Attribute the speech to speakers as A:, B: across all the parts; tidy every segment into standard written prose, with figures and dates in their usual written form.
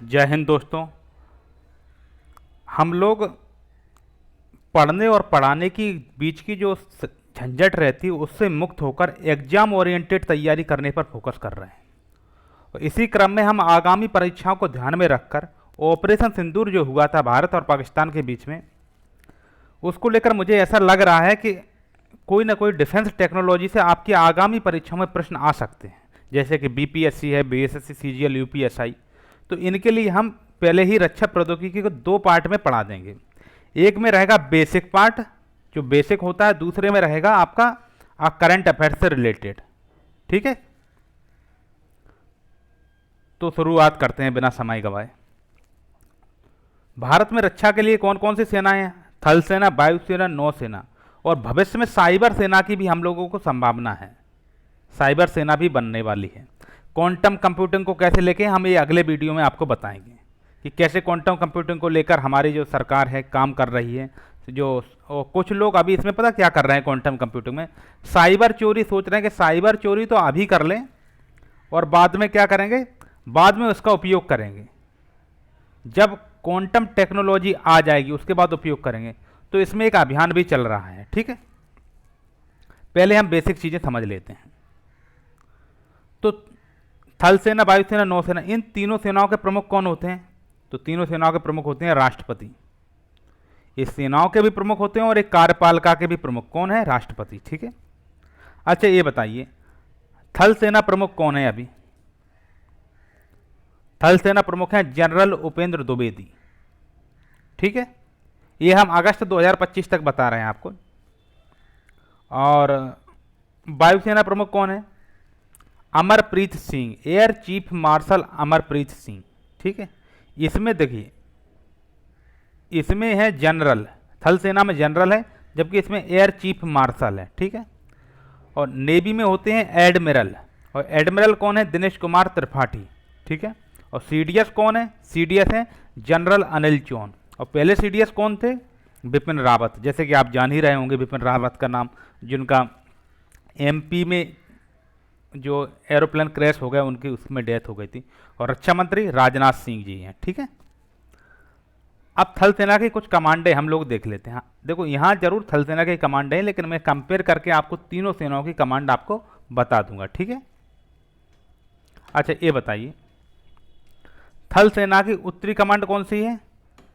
A: जय हिंद दोस्तों। हम लोग पढ़ने और पढ़ाने की बीच की जो झंझट रहती है उससे मुक्त होकर एग्जाम ओरिएंटेड तैयारी करने पर फोकस कर रहे हैं। और इसी क्रम में हम आगामी परीक्षाओं को ध्यान में रखकर ऑपरेशन सिंदूर जो हुआ था भारत और पाकिस्तान के बीच में, उसको लेकर मुझे ऐसा लग रहा है कि कोई ना कोई डिफेंस टेक्नोलॉजी से आपकी आगामी परीक्षाओं में प्रश्न आ सकते हैं, जैसे कि बीपीएससी है, बीएसएससी, सीजीएल, यूपीएसआई। तो इनके लिए हम पहले ही रक्षा प्रौद्योगिकी को दो पार्ट में पढ़ा देंगे। एक में रहेगा बेसिक पार्ट जो बेसिक होता है, दूसरे में रहेगा आपका करंट अफेयर से रिलेटेड। ठीक है, तो शुरुआत करते हैं बिना समय गवाए। भारत में रक्षा के लिए कौन कौन सी सेनाएं हैं? थल सेना, वायुसेना, नौसेना और भविष्य में साइबर सेना की भी हम लोगों को संभावना है। साइबर सेना भी बनने वाली है। क्वांटम कंप्यूटिंग को कैसे लेके हम ये अगले वीडियो में आपको बताएंगे कि कैसे क्वांटम कंप्यूटिंग को लेकर हमारी जो सरकार है काम कर रही है। जो कुछ लोग अभी इसमें पता क्या कर रहे हैं, क्वांटम कंप्यूटिंग में साइबर चोरी सोच रहे हैं कि साइबर चोरी तो अभी कर लें और बाद में क्या करेंगे, बाद में उसका उपयोग करेंगे। जब क्वांटम टेक्नोलॉजी आ जाएगी उसके बाद उपयोग करेंगे। तो इसमें एक अभियान भी चल रहा है। ठीक है, पहले हम बेसिक चीज़ें समझ लेते हैं। तो थल सेना, वायुसेना, नौसेना, इन तीनों सेनाओं के प्रमुख कौन होते हैं? तो तीनों सेनाओं के प्रमुख होते हैं राष्ट्रपति। इस सेनाओं के भी प्रमुख होते हैं और एक कार्यपालिका के भी प्रमुख कौन है? राष्ट्रपति। ठीक है, अच्छा ये बताइए थल सेना प्रमुख कौन है? अभी थल सेना प्रमुख हैं जनरल उपेंद्र द्विवेदी। ठीक है, ये हम अगस्त 2025 तक बता रहे हैं आपको। और वायुसेना प्रमुख कौन है? Amarpreet Singh, air chief marshal Amarpreet Singh. ठीक है, इसमें देखिए, इसमें है जनरल, थल सेना में जनरल है, जबकि इसमें एयर चीफ मार्शल है। ठीक है, और नेवी में होते हैं एडमिरल, और एडमिरल कौन है? दिनेश कुमार त्रिपाठी। ठीक है, और सीडीएस कौन है? सीडीएस है जनरल अनिल जौन। और पहले सीडीएस कौन थे? बिपिन रावत। जैसे कि आप जान ही रहे होंगे बिपिन रावत का नाम, जिनका एमपी में जो एरोप्लेन क्रैश हो गया उनकी उसमें डेथ हो गई थी। और रक्षा मंत्री राजनाथ सिंह जी हैं। ठीक है, अब थल सेना की कुछ कमांडें हम लोग देख लेते हैं। देखो यहाँ जरूर थल सेना की कमांड है, लेकिन मैं कंपेयर करके आपको तीनों सेनाओं की कमांड आपको बता दूंगा। ठीक है, अच्छा ये बताइए थल सेना की उत्तरी कमांड कौन सी है?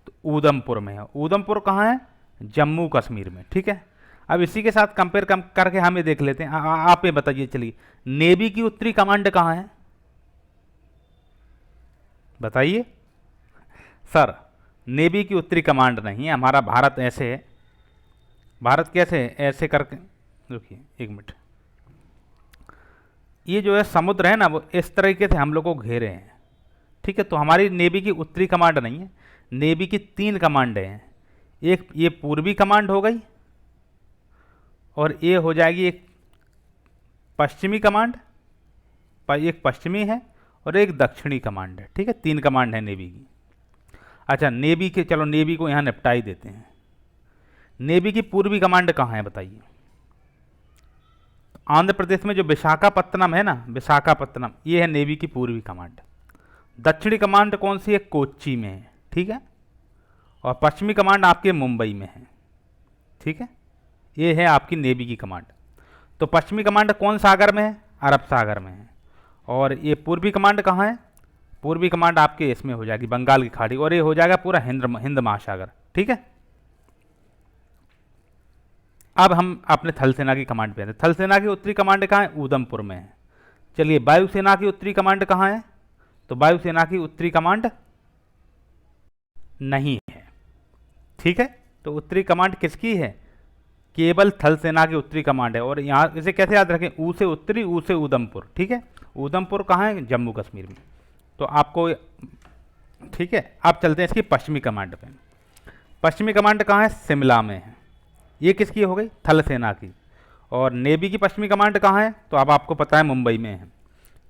A: तो ऊधमपुर में है। ऊधमपुर कहाँ है? जम्मू कश्मीर में। ठीक है, अब इसी के साथ कंपेयर करके हम ये देख लेते हैं। आप ये बताइए, चलिए नेवी की उत्तरी कमांड कहाँ है? बताइए सर, नेवी की उत्तरी कमांड नहीं है। हमारा भारत ऐसे है, भारत कैसे है? ऐसे करके रुकिए एक मिनट, ये जो है समुद्र है ना, वो इस तरीके से हम लोग को घेरे हैं। ठीक है, तो हमारी नेवी की उत्तरी कमांड नहीं है। नेवी की तीन कमांडें हैं। एक ये पूर्वी कमांड हो गई, और ये हो जाएगी एक पश्चिमी कमांड, एक पश्चिमी है और एक दक्षिणी कमांड है। ठीक है, तीन कमांड है नेवी की। अच्छा नेवी के, चलो नेवी को यहाँ निपटा ही देते हैं। नेवी की पूर्वी कमांड कहाँ है बताइए? आंध्र प्रदेश में जो विशाखापत्तनम है ना, विशाखापत्तनम, ये है नेवी की पूर्वी कमांड। दक्षिणी कमांड कौन सी है? कोच्चि में है। ठीक है, और पश्चिमी कमांड आपके मुंबई में है। ठीक है, ये है आपकी नेवी की कमांड। तो पश्चिमी कमांड कौन सागर में है? अरब सागर में है। और ये पूर्वी कमांड कहाँ है? पूर्वी कमांड आपके इसमें हो जाएगी बंगाल की खाड़ी, और ये हो जाएगा पूरा हिंद महासागर। ठीक है, अब हम अपने थल सेना की कमांड पे आते हैं। थल सेना की उत्तरी कमांड कहाँ है? ऊधमपुर में है। चलिए वायुसेना की उत्तरी कमांड कहाँ है? तो वायुसेना की उत्तरी कमांड नहीं है। ठीक है, तो उत्तरी कमांड किसकी है? केवल थल सेना की उत्तरी कमांड है। और यहाँ इसे कैसे याद रखें? ऊ से उत्तरी, ऊ से ऊधमपुर। ठीक है, ऊधमपुर कहाँ है? जम्मू कश्मीर में। तो आपको ठीक है, आप चलते हैं इसकी पश्चिमी कमांड पे। पश्चिमी कमांड कहाँ है? शिमला में है। ये किसकी हो गई? थल सेना की। और नेवी की पश्चिमी कमांड कहाँ है? तो अब आपको पता है मुंबई में है।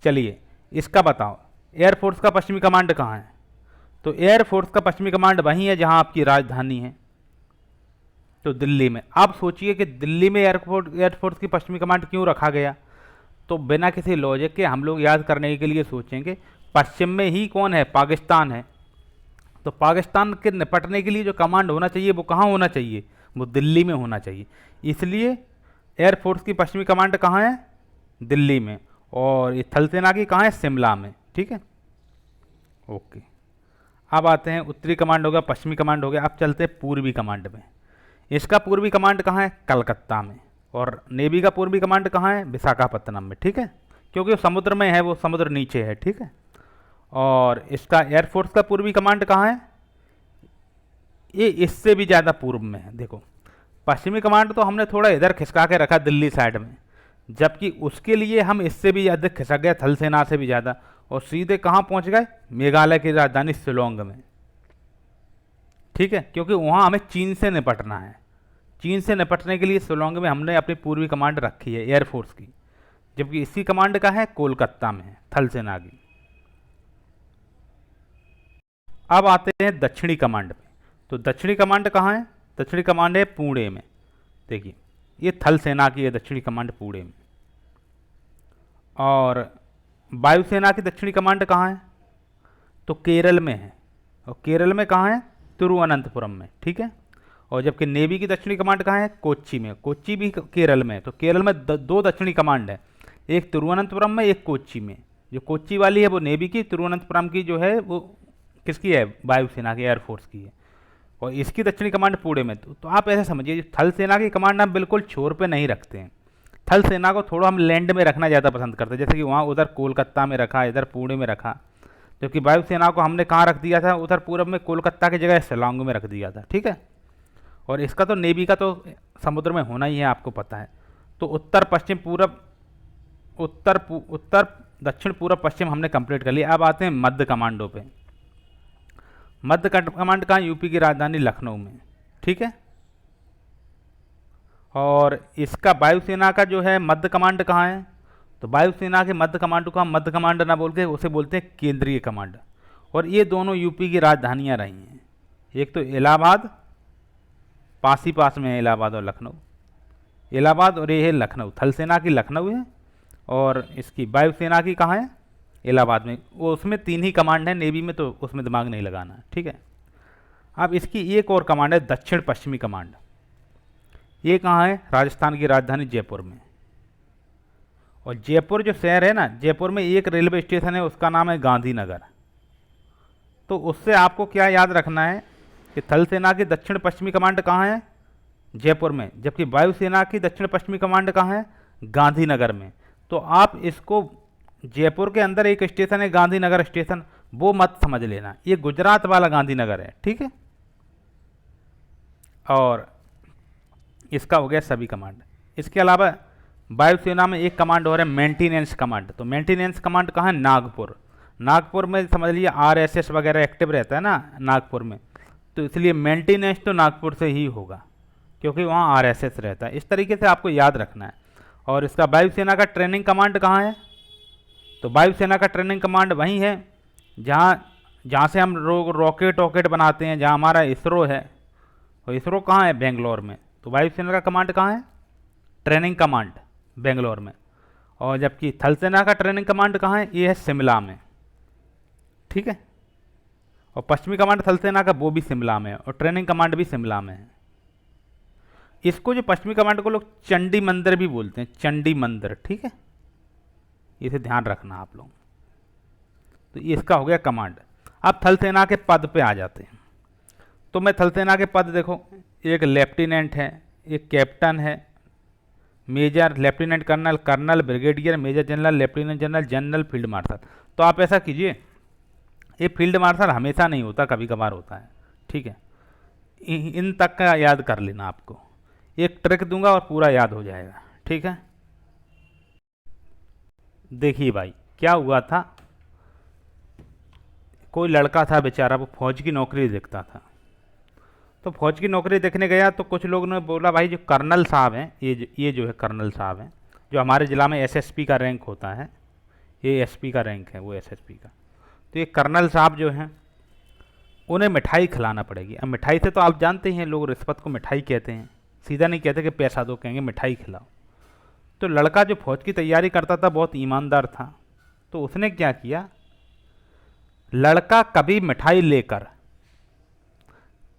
A: चलिए इसका बताओ, एयरफोर्स का पश्चिमी कमांड कहाँ है? तो एयरफोर्स का पश्चिमी कमांड वहीं है जहाँ आपकी राजधानी है, तो दिल्ली में। आप सोचिए कि दिल्ली में एयरफोर्स की पश्चिमी कमांड क्यों रखा गया? तो बिना किसी लॉजिक के हम लोग याद करने के लिए सोचेंगे पश्चिम में ही कौन है, पाकिस्तान है। तो पाकिस्तान के निपटने के लिए जो कमांड होना चाहिए वो कहाँ होना चाहिए, वो दिल्ली में होना चाहिए। इसलिए एयरफोर्स की पश्चिमी कमांड कहाँ है, दिल्ली में, और ये थल सेना की कहाँ है, शिमला में। ठीक है, ओके। अब आते हैं, उत्तरी कमांड हो गया, पश्चिमी कमांड हो गया, अब चलते हैं पूर्वी कमांड में। इसका पूर्वी कमांड कहाँ है, कलकत्ता में, और नेवी का पूर्वी कमांड कहाँ है, विशाखापत्तनम में। ठीक है, क्योंकि वो समुद्र में है, वो समुद्र नीचे है। ठीक है, और इसका एयरफोर्स का पूर्वी कमांड कहाँ है, ये इससे भी ज़्यादा पूर्व में है। देखो, पश्चिमी कमांड तो हमने थोड़ा इधर खिसका के रखा दिल्ली साइड में, जबकि उसके लिए हम इससे भी अधिक खिसक गए, थल सेना से भी ज़्यादा, और सीधे कहाँ पहुँच गए, मेघालय की राजधानी शिलोंग में। ठीक है, क्योंकि वहाँ हमें चीन से निपटना है। चीन से निपटने के लिए शिलोंग में हमने अपनी पूर्वी कमांड रखी है एयरफोर्स की, जबकि इसकी कमांड का है कोलकाता में है, थल सेना की। अब आते हैं दक्षिणी कमांड पे। तो दक्षिणी कमांड कहाँ है, दक्षिणी कमांड है पुणे में। देखिए, ये थल सेना की है दक्षिणी कमांड, पुणे में। और वायुसेना की दक्षिणी कमांड कहाँ है, तो केरल में है, और केरल में कहाँ है, तिरुवनंतपुरम में। ठीक है, और जबकि नेवी की दक्षिणी कमांड कहाँ है, कोच्चि में। कोच्चि भी केरल में है। तो केरल में दो दक्षिणी कमांड है, एक तिरुवनंतपुरम में, एक कोच्चि में। जो कोच्चि वाली है वो नेवी की, तिरुवनंतपुरम की जो है वो किसकी है, वायुसेना की, एयरफोर्स की है। और इसकी दक्षिणी कमांड पुणे में। तो आप ऐसे समझिए, थल सेना की कमांड हम बिल्कुल छोर पे नहीं रखते हैं। थल सेना को थोड़ा हम लैंड में रखना ज़्यादा पसंद करते हैं, जैसे कि वहाँ उधर कोलकाता में रखा, इधर पुणे में रखा। जबकि वायुसेना को हमने कहाँ रख दिया था, उधर पूरब में कोलकाता की जगह शिलांग में रख दिया था। ठीक है, और इसका तो नेवी का तो समुद्र में होना ही है, आपको पता है। तो उत्तर पश्चिम पूरब, उत्तर दक्षिण पूरब पश्चिम हमने कंप्लीट कर लिया। अब आते हैं मध्य कमांडों पे। मध्य कमांड कहाँ, यूपी की राजधानी लखनऊ में। ठीक है, और इसका वायुसेना का जो है मध्य कमांड कहाँ है, तो वायुसेना के मध्य कमांड को हम मध्य कमांड ना बोल के उसे बोलते हैं केंद्रीय कमांड। और ये दोनों यूपी की राजधानियाँ रही हैं, एक तो इलाहाबाद, पास ही पास में है इलाहाबाद और लखनऊ। इलाहाबाद और ये है लखनऊ, थल सेना की लखनऊ है, और इसकी वायुसेना की कहाँ है, इलाहाबाद में। वो उसमें 3 ही कमांड है, नेवी में तो उसमें दिमाग नहीं लगाना। ठीक है, अब इसकी एक और कमांड है दक्षिण पश्चिमी कमांड। ये कहाँ है, राजस्थान की राजधानी जयपुर में। और जयपुर जो शहर है ना, जयपुर में एक रेलवे स्टेशन है, उसका नाम है गांधीनगर। तो उससे आपको क्या याद रखना है कि थल सेना की दक्षिण पश्चिमी कमांड कहाँ है, जयपुर में, जबकि वायुसेना की दक्षिण पश्चिमी कमांड कहाँ है, गांधीनगर में। तो आप इसको, जयपुर के अंदर एक स्टेशन है गांधीनगर स्टेशन, वो मत समझ लेना, ये गुजरात वाला गांधीनगर है। ठीक है, और इसका हो गया सभी कमांड। इसके अलावा वायुसेना में एक कमांड और है मेंटेनेंस कमांड। तो मेंटेनेंस कमांड कहाँ है, नागपुर। नागपुर में समझ लीजिए आरएसएस वगैरह एक्टिव रहता है ना नागपुर में, तो इसलिए मेंटेनेंस तो नागपुर से ही होगा, क्योंकि वहाँ आरएसएस रहता है। इस तरीके से आपको याद रखना है। और इसका वायुसेना का ट्रेनिंग कमांड कहाँ है, तो वायुसेना का ट्रेनिंग कमांड वहीं है जहाँ से हम रॉकेट वॉकेट बनाते हैं, जहाँ हमारा इसरो है। और इसरो कहाँ है, बेंगलोर में। तो वायुसेना का कमांड कहाँ है, ट्रेनिंग कमांड बेंगलोर में। और जबकि थल सेना का ट्रेनिंग कमांड कहाँ है, ये है शिमला में। ठीक है, और पश्चिमी कमांड थल सेना का वो भी शिमला में है, और ट्रेनिंग कमांड भी शिमला में है। इसको जो पश्चिमी कमांड को लोग चंडी मंदिर भी बोलते हैं, चंडी मंदिर। ठीक है, इसे ध्यान रखना आप लोग। तो ये इसका हो गया कमांड। अब थल सेना के पद पे आ जाते हैं। तो मैं थल सेना के पद देखो, एक लेफ्टिनेंट है, एक कैप्टन है, major, lieutenant colonel, colonel, brigadier, major general, lieutenant general, general, field marshal. तो आप ऐसा कीजिए, ये फील्ड मार्शल हमेशा नहीं होता, कभी कभार होता है। ठीक है, इन तक का याद कर लेना। आपको एक ट्रिक दूंगा और पूरा याद हो जाएगा। ठीक है, देखिए भाई क्या हुआ था, कोई लड़का था बेचारा, वो फौज की नौकरी देखता था। तो फौज की नौकरी देखने गया तो कुछ लोगों ने बोला, भाई जो कर्नल साहब हैं, ये जो है कर्नल साहब हैं, जो हमारे ज़िला में एसएसपी का रैंक होता है, ये एसपी का रैंक है, वो एसएसपी का। तो ये कर्नल साहब जो हैं, उन्हें मिठाई खिलाना पड़ेगी। अब मिठाई से तो आप जानते हैं, लोग रिश्वत को मिठाई कहते हैं, सीधा नहीं कहते कि पैसा दो, कहेंगे मिठाई खिलाओ। तो लड़का जो फौज की तैयारी करता था बहुत ईमानदार था, तो उसने क्या किया, लड़का कभी मिठाई लेकर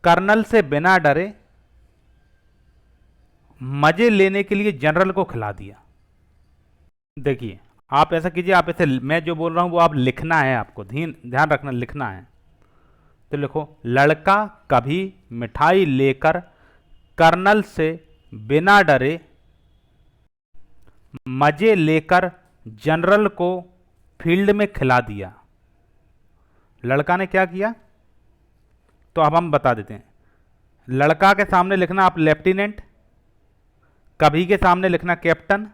A: कर्नल से बिना डरे मजे लेने के लिए जनरल को खिला दिया। देखिए, आप ऐसा कीजिए, आप ऐसे, मैं जो बोल रहा हूं वो आप लिखना है, आपको ध्यान रखना, लिखना है। तो लिखो, लड़का कभी मिठाई लेकर कर्नल से बिना डरे मजे लेकर जनरल को फील्ड में खिला दिया। लड़का ने क्या किया, तो अब हम बता देते हैं। लड़का के सामने लिखना आप लेफ्टिनेंट, कभी के सामने लिखना कैप्टन,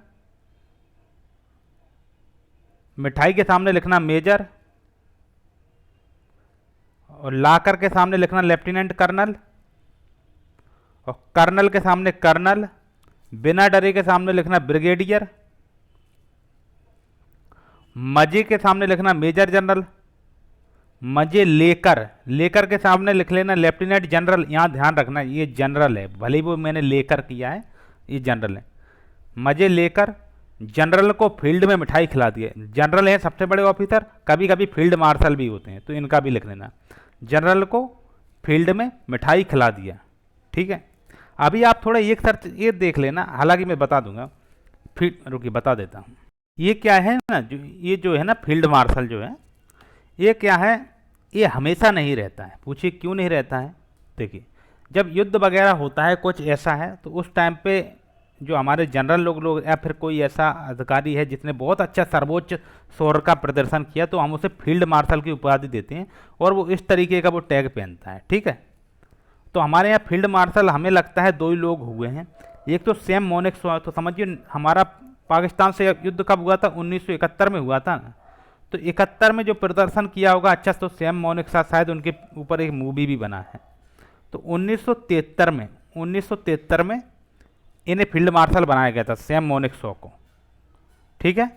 A: मिठाई के सामने लिखना मेजर, और लाकर के सामने लिखना लेफ्टिनेंट कर्नल, और कर्नल के सामने कर्नल, बिना डरे के सामने लिखना ब्रिगेडियर, मजे के सामने लिखना मेजर जनरल, मजे लेकर, लेकर के सामने लिख लेना लेफ्टिनेंट जनरल। यहां ध्यान रखना ये जनरल है, भले ही वो मैंने लेकर किया है, ये जनरल है। मजे लेकर जनरल को फील्ड में मिठाई खिला दिए। जनरल है सबसे बड़े ऑफिसर, कभी कभी फील्ड मार्शल भी होते हैं, तो इनका भी लिख लेना। जनरल को फील्ड में मिठाई खिला दिया। ठीक है, अभी आप थोड़ा एक सर्च ये देख लेना, हालांकि मैं बता दूंगा, फिर रुकिए बता देता हूँ। ये क्या है ना, ये जो है ना फील्ड मार्शल जो है, ये क्या है, ये हमेशा नहीं रहता है। पूछिए क्यों नहीं रहता है। देखिए, जब युद्ध वगैरह होता है, कुछ ऐसा है, तो उस टाइम पे जो हमारे जनरल लोग या फिर कोई ऐसा अधिकारी है जिसने बहुत अच्छा सर्वोच्च शौर्य का प्रदर्शन किया, तो हम उसे फील्ड मार्शल की उपाधि देते हैं, और वो इस तरीके का वो टैग पहनता है। ठीक है, तो हमारे यहाँ फील्ड मार्शल हमें लगता है दो ही लोग हुए हैं। एक तो सैम मोनिक्स, तो समझिए हमारा पाकिस्तान से युद्ध कब हुआ था, 1971 में हुआ था ना। तो 71 में जो प्रदर्शन किया होगा अच्छा, तो सैम मोनिक्स शायद उनके ऊपर एक मूवी भी बना है। तो 1973 में इन्हें फील्ड मार्शल बनाया गया था, सैम मोनिक्सो को। ठीक है,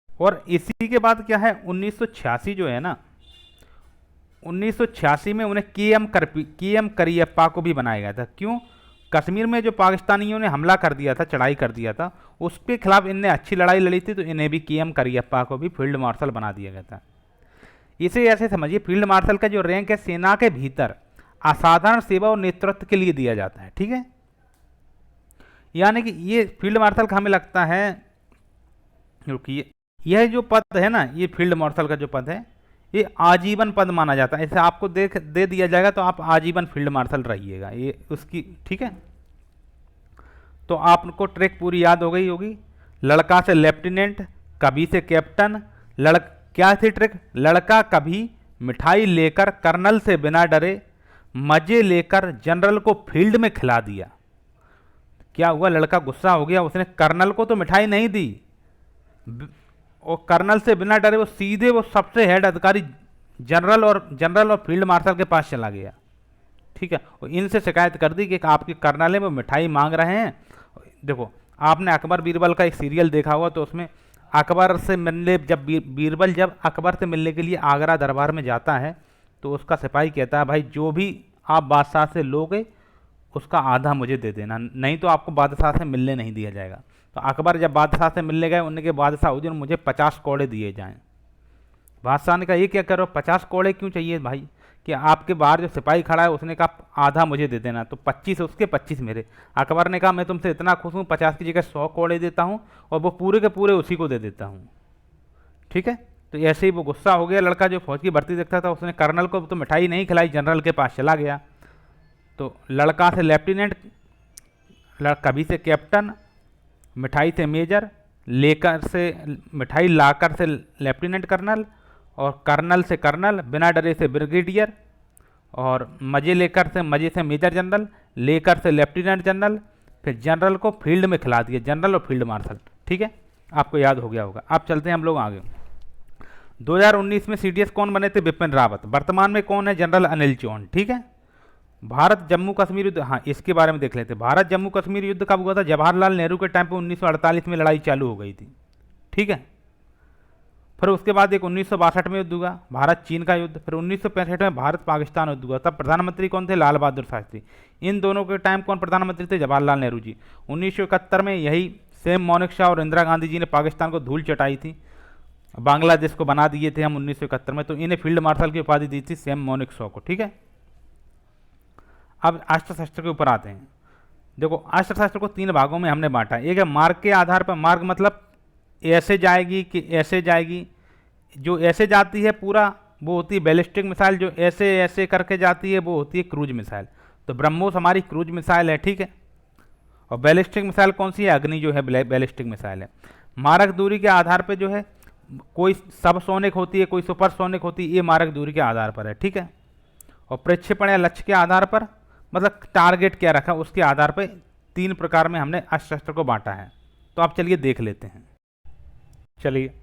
A: और इसी के बाद क्या है, 1986 जो है ना, 1986 में उन्हें के एम करियप्पा को भी बनाया गया था। क्यों, कश्मीर में जो पाकिस्तानियों ने हमला कर दिया था, चढ़ाई कर दिया था, उसके खिलाफ इनने अच्छी लड़ाई लड़ी थी, तो इन्हें भी के एम करियप्पा को भी फील्ड मार्शल बना दिया गया था। इसे ऐसे समझिए, फील्ड मार्शल का जो रैंक है सेना के भीतर असाधारण सेवा और नेतृत्व के लिए दिया जाता है। ठीक है, यानी कि ये फील्ड मार्शल का हमें लगता है, क्योंकि यह जो पद है ना, ये फील्ड मार्शल का जो पद है, ये आजीवन पद माना जाता है। ऐसे आपको दे दिया जाएगा तो आप आजीवन फील्ड मार्शल रहिएगा, ये उसकी। ठीक है, तो आपको ट्रिक पूरी याद हो गई होगी। लड़का से लेफ्टिनेंट, कभी से कैप्टन, क्या थी ट्रिक, लड़का कभी मिठाई लेकर कर्नल से बिना डरे मजे लेकर जनरल को फील्ड में खिला दिया। क्या हुआ, लड़का गुस्सा हो गया, उसने कर्नल को तो मिठाई नहीं दी, और कर्नल से बिना डरे वो सीधे वो सबसे हेड अधिकारी जनरल और फील्ड मार्शल के पास चला गया। ठीक है, और इनसे शिकायत कर दी कि आपके कर्नल है वो मिठाई मांग रहे हैं। देखो, आपने अकबर बीरबल का एक सीरियल देखा होगा, तो उसमें अकबर से मिलने जब बीरबल जब अकबर से मिलने के लिए आगरा दरबार में जाता है, तो उसका सिपाही कहता है, भाई जो भी आप बादशाह से लोगे उसका आधा मुझे दे देना, नहीं तो आपको बादशाह से मिलने नहीं दिया जाएगा। तो अकबर जब बादशाह से मिलने गए, उनके बादशाह हुजूर मुझे 50 कौड़े दिए जाएं। बादशाह ने कहा ये क्या करो, 50 कौड़े क्यों चाहिए भाई, कि आपके बाहर जो सिपाही खड़ा है उसने कहा आधा मुझे दे देना, तो 25 उसके 25 मेरे। अकबर ने कहा मैं तुमसे इतना खुश हूँ, 50 की जगह 100 कौड़े देता हूँ, और वो पूरे के पूरे उसी को दे देता हूँ। ठीक है, तो ऐसे ही वो गुस्सा हो गया। लड़का जो फौज की भर्ती देखता था, उसने कर्नल को तो मिठाई नहीं खिलाई, जनरल के पास चला गया। तो लड़का से लेफ्टिनेंट, कभी से कैप्टन, मिठाई से मेजर, लेकर से मिठाई लाकर से लेफ्टिनेंट कर्नल, और कर्नल से कर्नल, बिना डरे से ब्रिगेडियर, और मजे से मेजर जनरल, लेकर से लेफ्टिनेंट जनरल, फिर जनरल को फील्ड में खिला दिया, जनरल और फील्ड मार्शल। ठीक है, आपको याद हो गया होगा। अब चलते हैं हम लोग आगे। 2019 में सीडीएस कौन बने थे, बिपिन रावत। वर्तमान में कौन है, जनरल अनिल चौहान। ठीक है, भारत जम्मू कश्मीर युद्ध, हाँ इसके बारे में देख लेते हैं। भारत जम्मू कश्मीर युद्ध कब हुआ था, जवाहरलाल नेहरू के टाइम पे 1948 में लड़ाई चालू हो गई थी। ठीक है, फिर उसके बाद एक 1962 में युद्ध हुआ, भारत चीन का युद्ध। फिर 1965 में भारत पाकिस्तान युद्ध हुआ। तब प्रधानमंत्री कौन थे, लाल बहादुर शास्त्री। इन दोनों के टाइम कौन प्रधानमंत्री थे, जवाहरलाल नेहरू जी। 1971 में यही सैम मानेकशॉ और इंदिरा गांधी जी ने पाकिस्तान को धूल चटाई थी। बांग्लादेश को बना दिए थे हम 1971 में, तो इन्हें फील्ड मार्शल की उपाधि दी थी सैम मोनिक-शॉ को। ठीक है, अब अस्त्र शस्त्र के ऊपर आते हैं। देखो अस्त्र शस्त्र को 3 भागों में हमने बांटा। एक है मार्ग के आधार पर, मार्ग मतलब ऐसे जाएगी कि ऐसे जाएगी, जो ऐसे जाती है पूरा वो होती है बैलिस्टिक मिसाइल, जो ऐसे ऐसे करके जाती है वो होती है क्रूज मिसाइल। तो ब्रह्मोस हमारी क्रूज मिसाइल है। ठीक है, और बैलिस्टिक मिसाइल कौन सी है? अग्नि जो है बैलिस्टिक मिसाइल है। मारक दूरी के आधार पर जो है कोई सबसोनिक होती है, कोई सुपरसोनिक होती है, ये मारक दूरी के आधार पर है। ठीक है, और प्रक्षेपण या लक्ष्य के आधार पर, मतलब टारगेट क्या रखा उसके आधार पर 3 प्रकार में हमने अस्त्र शस्त्र को बांटा है। तो आप चलिए देख लेते हैं। चलिए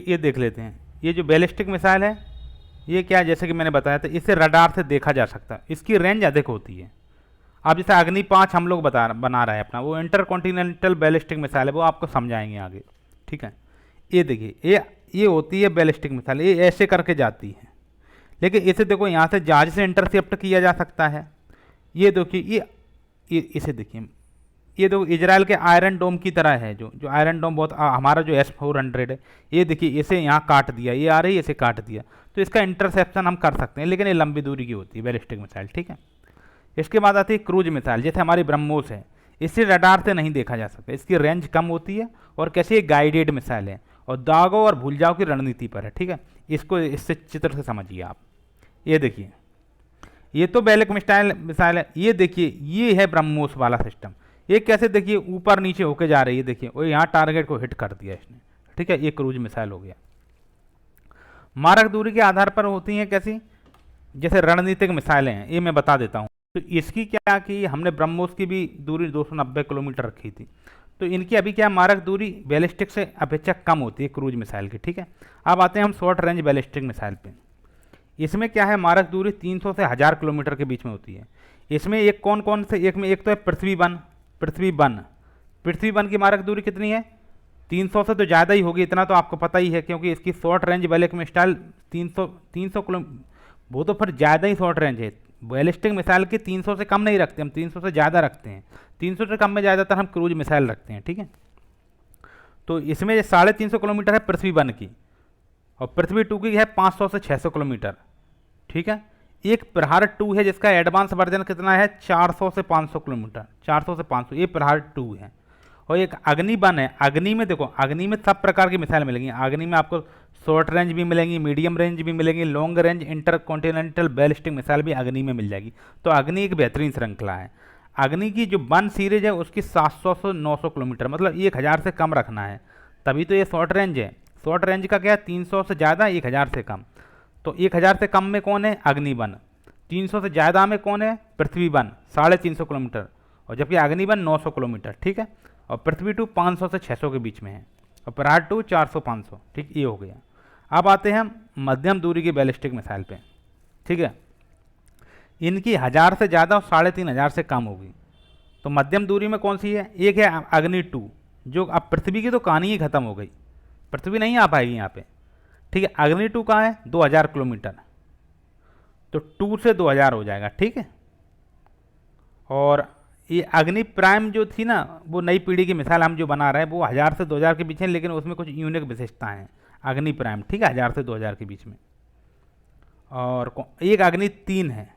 A: ये देख लेते हैं। ये जो बैलिस्टिक मिसाइल है ये क्या है, जैसे कि मैंने बताया था, इसे रडार से देखा जा सकता है, इसकी रेंज अधिक होती है। अब जैसे अग्नि 5 हम लोग बना रहे हैं अपना, वो इंटरकॉन्टिनेंटल बैलिस्टिक मिसाइल है, वो आपको समझाएंगे आगे। ठीक है, ये देखिए ये होती है बैलिस्टिक मिसाइल, ये ऐसे करके जाती है, लेकिन इसे देखो यहाँ से जहाज से इंटरसेप्ट किया जा सकता है। ये देखिए ये इसे देखिए, ये देखो इजराइल के आयरन डोम की तरह है, जो आयरन डोम बहुत हमारा जो S-400 है, ये देखिए इसे यहाँ काट दिया, ये आ रही है इसे काट दिया, तो इसका इंटरसेप्शन हम कर सकते हैं, लेकिन ये लंबी दूरी की होती है बैलिस्टिक मिसाइल। ठीक है, इसके बाद आती है क्रूज मिसाइल, जैसे हमारी ब्रह्मोस है, इसे रडार से नहीं देखा जा सकता, इसकी रेंज कम होती है और कैसी गाइडेड मिसाइल है और दागों और भूल जाओ की रणनीति पर है। ठीक है, इसको इससे चित्र से समझिए आप। ये देखिए ये तो बैलिक मिसाइल है, ये देखिए ये है ब्रह्मोस वाला सिस्टम। ये कैसे देखिए ऊपर नीचे होके जा रही है, देखिए और यहाँ टारगेट को हिट कर दिया इसने। ठीक है, ये क्रूज मिसाइल हो गया। मारक दूरी के आधार पर होती हैं कैसी, जैसे रणनीतिक मिसाइलें हैं, ये मैं बता देता हूँ। तो इसकी क्या कि हमने ब्रह्मोस की भी दूरी 290 किलोमीटर रखी थी, तो इनकी अभी क्या मारक दूरी बैलिस्टिक से अपेक्षा कम होती है क्रूज मिसाइल की। ठीक है, अब आते हैं हम शॉर्ट रेंज बैलिस्टिक मिसाइल पे। इसमें क्या है, मारक दूरी 300 से 1000 किलोमीटर के बीच में होती है। इसमें एक कौन से एक तो है पृथ्वी वन की मारक दूरी कितनी है? 300 से तो ज़्यादा ही होगी, इतना तो आपको पता ही है, क्योंकि इसकी short range ballistic missile 300 kilo, वो तो फिर ज़्यादा ही शॉर्ट रेंज है। बैलिस्टिक मिसाइल की 300 से कम नहीं रखते हम, 300 से ज़्यादा रखते हैं। 300 से कम में ज़्यादातर हम क्रूज मिसाइल रखते हैं। ठीक है, तो इसमें 350 किलोमीटर है पृथ्वी वन की, और पृथ्वी टू की है 500 से 600 किलोमीटर। ठीक है, एक प्रहार 2 है जिसका एडवांस वर्जन कितना है, 400 से 500 किलोमीटर, 400 से 500, ये प्रहार 2 है। और एक अग्नि वन है। अग्नि में देखो, अग्नि में सब प्रकार की मिसाइल मिलेंगी। अग्नि में आपको शॉर्ट रेंज भी मिलेंगी, मीडियम रेंज भी मिलेंगी, long range intercontinental ballistic missile भी अग्नि में मिल जाएगी। तो अग्नि एक बेहतरीन श्रृंखला है। अग्नि की जो वन सीरीज है उसकी 700 से 900 किलोमीटर, मतलब 1000 से कम रखना है, तभी तो ये शॉर्ट रेंज है। शॉर्ट रेंज का क्या है, 300 से ज़्यादा, 1000 से कम। तो 1000 से कम में कौन है, अग्नि वन। 300 से ज़्यादा में कौन है, पृथ्वी वन 350 किलोमीटर, और जबकि अग्नि वन 900 किलोमीटर। ठीक है, और पृथ्वी टू 500 से 600 के बीच में है, और प्रहार 2 400-500। ठीक, ये हो गया। अब आते हैं हम मध्यम दूरी की बैलिस्टिक मिसाइल पे। ठीक है, इनकी 1000 से ज़्यादा और 3500 से कम होगी। तो मध्यम दूरी में कौन सी है, एक है अग्नि 2, जो अब पृथ्वी की तो कहानी ही खत्म हो गई, पृथ्वी नहीं आ पाएगी यहाँ पे। ठीक है, अग्नि 2 कहाँ है, 2000 किलोमीटर, तो 2 से 2000 हो जाएगा। ठीक है, और ये अग्नि प्राइम जो थी ना, वो नई पीढ़ी की मिसाइल हम जो बना रहे हैं, वो 1000 से 2000 के बीच है, लेकिन उसमें कुछ यूनिक विशेषताएं हैं। अग्नि प्राइम, ठीक है, 1000 से 2000 के बीच में। और एक अग्नि 3 है,